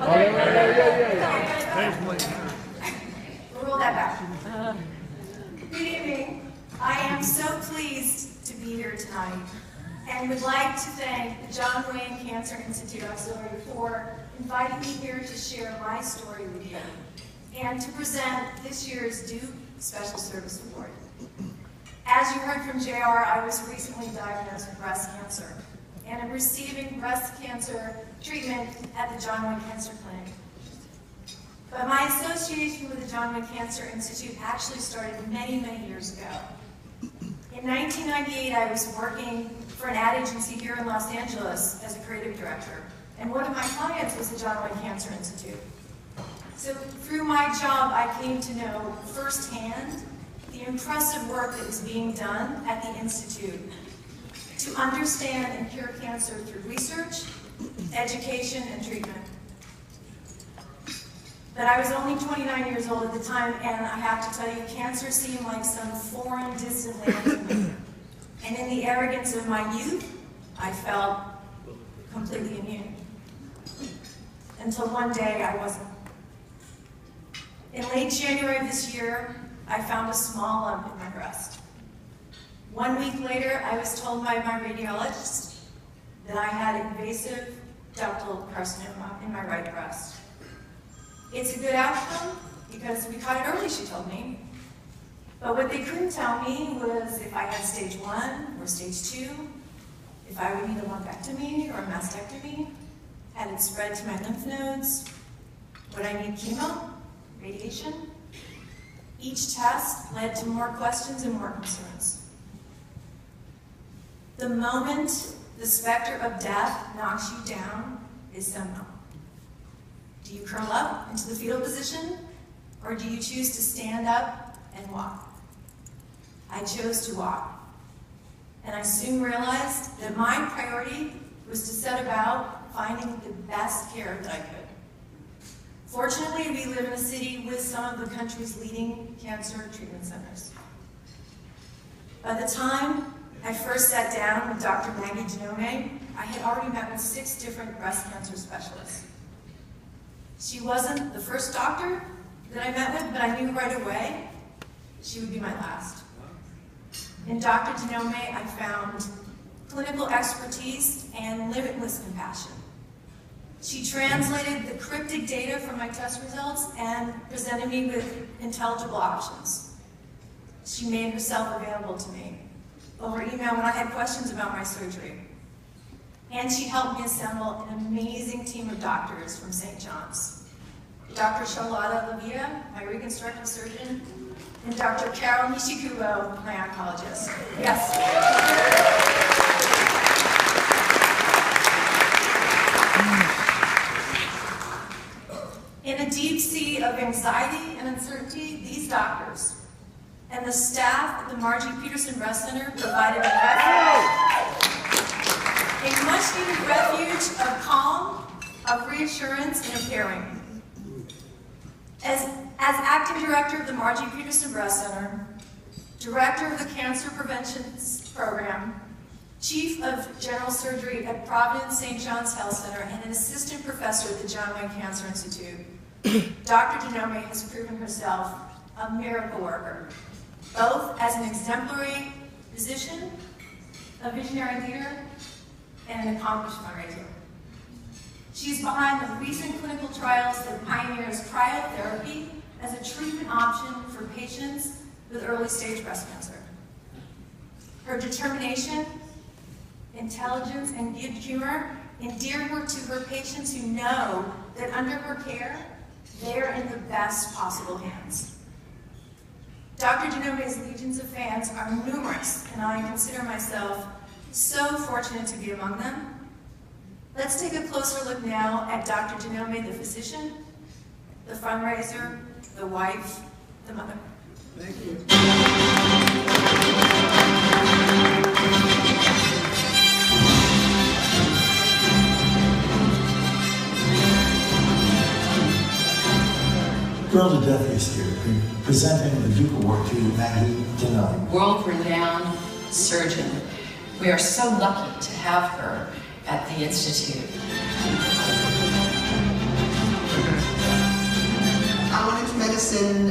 We'll roll that back. Good evening. I am so pleased to be here tonight and would like to thank the John Wayne Cancer Institute Auxiliary for inviting me here to share my story with you and to present this year's Duke Special Service Award. As you heard from JR, I was recently diagnosed with breast cancer and am receiving breast cancer treatment at the John Wayne Cancer Clinic. But my association with the John Wayne Cancer Institute actually started many, many years ago. In 1998, I was working for an ad agency here in Los Angeles as a creative director, and one of my clients was the John Wayne Cancer Institute. So through my job, I came to know firsthand the impressive work that was being done at the Institute to understand and cure cancer through research, education, and treatment. But I was only 29 years old at the time, and I have to tell you, cancer seemed like some foreign, distant land to me. And in the arrogance of my youth, I felt completely immune. Until one day, I wasn't. In late January of this year, I found a small lump in my breast. 1 week later, I was told by my radiologist that I had invasive ductal carcinoma in my right breast. It's a good outcome because we caught it early, she told me. But what they couldn't tell me was if I had stage 1 or stage 2, if I would need a lumpectomy or a mastectomy, had it spread to my lymph nodes, would I need chemo, radiation? Each test led to more questions and more concerns. The moment the specter of death knocks you down is somehow. Do you curl up into the fetal position, or do you choose to stand up and walk? I chose to walk, and I soon realized that my priority was to set about finding the best care that I could. Fortunately, we live in a city with some of the country's leading cancer treatment centers. By the time I first sat down with Dr. Maggie Genome, I had already met with 6 different breast cancer specialists. She wasn't the first doctor that I met with, but I knew right away she would be my last. In Dr. Genome, I found clinical expertise and limitless compassion. She translated the cryptic data from my test results and presented me with intelligible options. She made herself available to me over email when I had questions about my surgery. And she helped me assemble an amazing team of doctors from St. John's. Dr. Charlotta Lavia, my reconstructive surgeon, and Dr. Carol Nishikubo, my oncologist. Yes. In a deep sea of anxiety and uncertainty, these doctors and the staff at the Margie Peterson Breast Center provided a much-needed refuge of calm, of reassurance, and of caring. As acting director of the Margie Peterson Breast Center, director of the Cancer Prevention Program, chief of general surgery at Providence St. John's Health Center, and an assistant professor at the John Wayne Cancer Institute, Dr. Genome has proven herself a miracle worker, both as an exemplary physician, a visionary leader, and an accomplished fundraiser. She's behind the recent clinical trials that pioneers cryotherapy as a treatment option for patients with early-stage breast cancer. Her determination, intelligence, and good humor endear her to her patients who know that under her care, they are in the best possible hands. Dr. Genome's legions of fans are numerous, and I consider myself so fortunate to be among them. Let's take a closer look now at Dr. Genome, the physician, the fundraiser, the wife, the mother. Thank you. Thrilled to death he's here, presenting the Duke Award to Maggie Genome. World-renowned surgeon. We are so lucky to have her at the Institute. reason,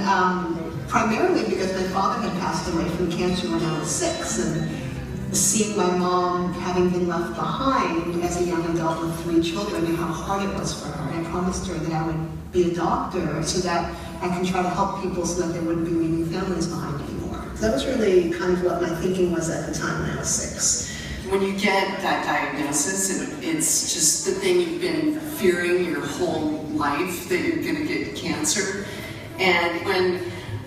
primarily because my father had passed away from cancer when I was 6, and seeing my mom having been left behind as a young adult with 3 children and how hard it was for her. And I promised her that I would be a doctor so that I can try to help people so that they wouldn't be leaving families behind anymore. So that was really kind of what my thinking was at the time when I was 6. When you get that diagnosis, it's just the thing you've been fearing your whole life, that you're going to get cancer. And when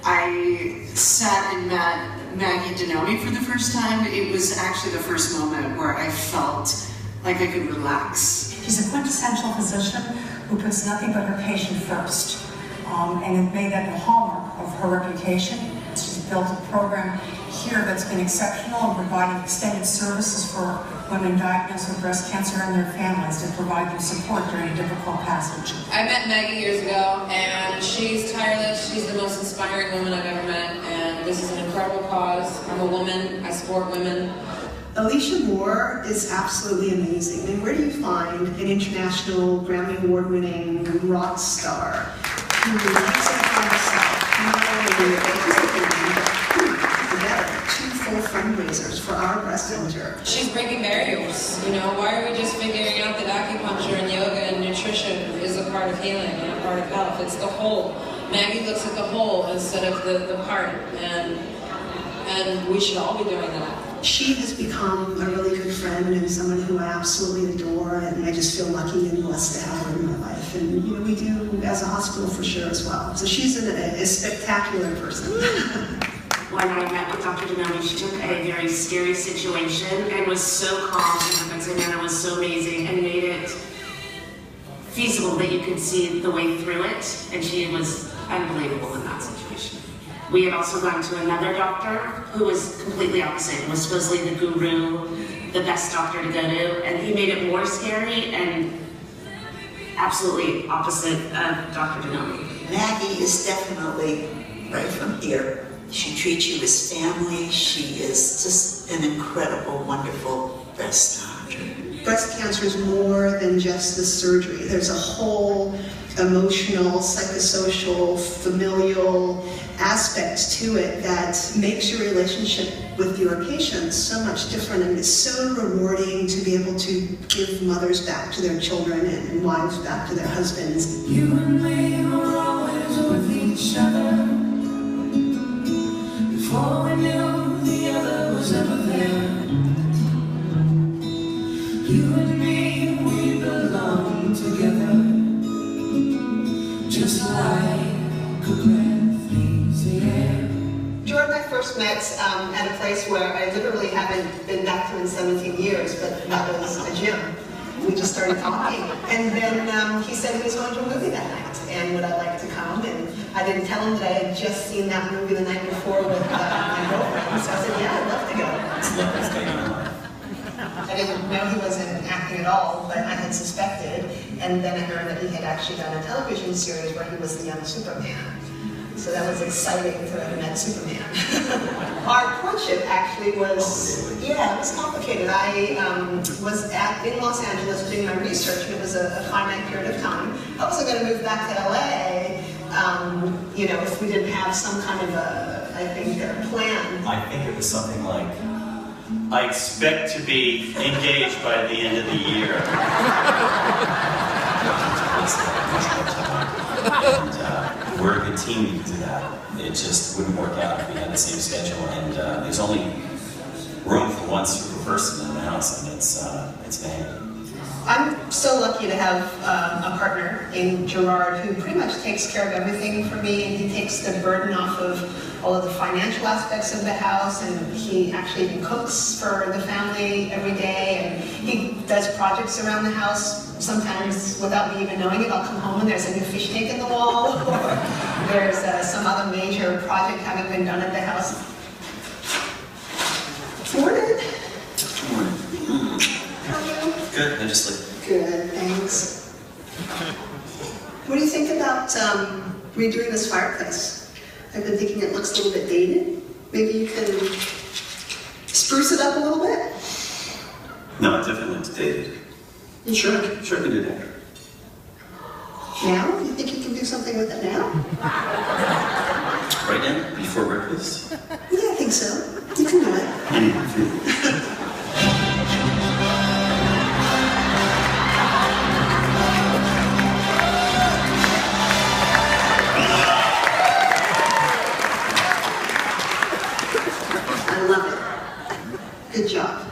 I sat and met Maggie Denomi for the first time, it was actually the first moment where I felt like I could relax. She's a quintessential physician who puts nothing but her patient first. And it made that the hallmark of her reputation. She's built a program here that's been exceptional in providing extended services for women diagnosed with breast cancer and their families to provide them support during a difficult passage. I met Maggie years ago, and she's tireless. She's the most inspiring woman I've ever met, and this is an incredible cause. I'm a woman. I support women. Alicia Moore is absolutely amazing. And where do you find an international Grammy Award-winning rock star who takes it upon herself together 2 full fundraisers for our breast center? She's breaking barriers. You know, why are we just figuring out that acupuncture and yoga and nutrition is a part of healing and a part of health? It's the whole. Maggie looks at the whole instead of the part, and we should all be doing that. She has become a really good friend and someone who I absolutely adore, and I just feel lucky and blessed to have her in my life. And you know, we do as a hospital for sure as well. So she's a spectacular person. When I met with Dr. Denomi, she took a very scary situation and was so calm, and her bedside manner was so amazing and made it feasible that you could see the way through it, and she was unbelievable in that situation. We had also gone to another doctor who was completely opposite and was supposedly the guru, the best doctor to go to, and he made it more scary and absolutely opposite of Dr. Denomi. Maggie is definitely right from here. She treats you as family. She is just an incredible, wonderful breast doctor. Breast cancer is more than just the surgery. There's a whole emotional, psychosocial, familial aspect to it that makes your relationship with your patients so much different, and it's so rewarding to be able to give mothers back to their children and wives back to their husbands. You and me were always with each other. Before we knew the other was ever there. You and me, we belong together. Just like a breath leaves the air. Jordan and I first met at a place where I literally haven't been back to in 17 years, but that was a gym. We just started talking, and then he said he was going to a movie that night, and would I like to come? And I didn't tell him that I had just seen that movie the night before with my girlfriend, so I said, yeah, I'd love to go. I didn't know he wasn't acting at all, but I had suspected, and then I heard that he had actually done a television series where he was the young Superman. So that was exciting to have met Superman. Our courtship actually was, yeah, it was complicated. I was in Los Angeles doing my research, and it was a finite period of time. I wasn't going to move back to LA, you know, if we didn't have some kind of a plan. I think it was something like, I expect to be engaged by the end of the year. And, we're a good team because of that. It just wouldn't work out if we had the same schedule, and there's only room for one super person in the house, and it's Maggie. I'm so lucky to have a partner in Gerard who pretty much takes care of everything for me, and he takes the burden off of all of the financial aspects of the house, and he actually even cooks for the family every day, and he does projects around the house. Sometimes without me even knowing it, I'll come home and there's a new fish tank in the wall, or there's some other major project having been done at the house. Morning. Morning. Good, I just like... Good, thanks. What do you think about redoing this fireplace? I've been thinking it looks a little bit dated. Maybe you can spruce it up a little bit? No, it definitely looks dated. You sure? Sure can do that. Now? You think you can do something with it now? Right now, before breakfast? Yeah, I think so. You can do it. I love it. Good job.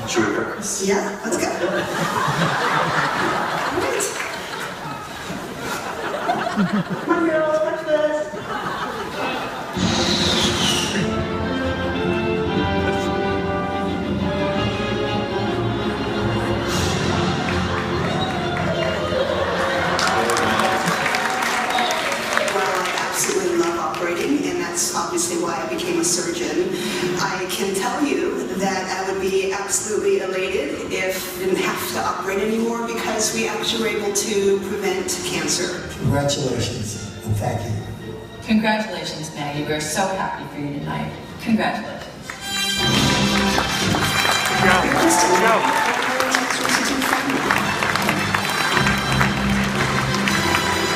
Enjoy breakfast? Yeah, let's go. Great. Come on, girls, watch this. Absolutely love operating, and that's obviously why I became a surgeon. I can tell you that I would be absolutely elated if I didn't have to operate anymore because we actually were able to prevent cancer. Congratulations, and thank you. Congratulations, Maggie. We're so happy for you tonight. Congratulations. Good job.